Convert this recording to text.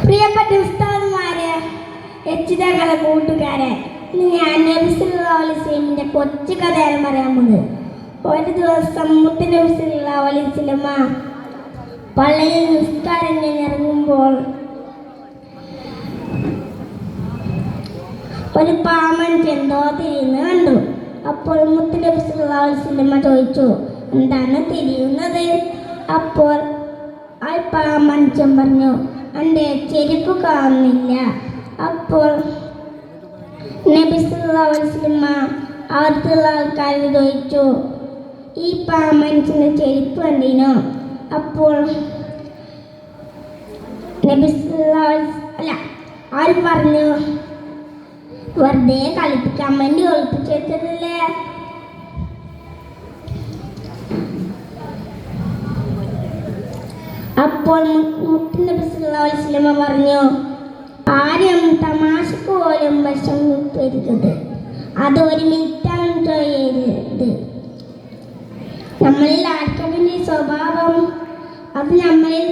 പ്രിയപ്പെട്ട ഉസ്താദുമാരെ, രക്ഷിതാക്കളെ, കൂട്ടുകാരെ, ഞാൻ നബിയുടെ കൊച്ചു കഥയാണ് പറയാൻ പോകുന്നത്. ഒരു ദിവസം മുത്തനബിസ്വല്ലല്ലാഹു പള്ളിയിൽ നിസ്കാരം ഇറങ്ങുമ്പോൾ ഒരു പാമ്പൻ എന്തോ തിരിയുന്ന കണ്ടു. അപ്പോൾ മുത്തനബിസ്വല്ലല്ലാഹു ചോദിച്ചു, എന്താണ് തിരിയുന്നത്? അപ്പോൾ ആ പാമ്പൻ പറഞ്ഞു, എൻ്റെ ചെരുപ്പ് കാണുന്നില്ല. അപ്പോൾ നബി സല്ലല്ലാഹു അലൈഹി വസല്ലം അടുത്തുള്ള ആൾക്കാരോട് ചോദിച്ചു, ഈ പാമ്പൻ്റെ ചെരുപ്പ് കണ്ടിനോ? അപ്പോൾ നബി ആൾ പറഞ്ഞു, വെറുതെ കളിപ്പിക്കാൻ വേണ്ടി ഒളിപ്പിച്ചല്ലേ. അപ്പോൾ മുത്തുനബി സല്ലല്ലാഹു അലൈഹി വസല്ലം പറഞ്ഞു, ആരും തമാശക്ക് പോലും വിഷം വരുത്തരുത്, അത് ഒരു മിനിറ്റാണ് ചെയ്യരുത്. നമ്മളിൽ ആർക്കതിൻ്റെ സ്വഭാവം അത് നമ്മളിൽ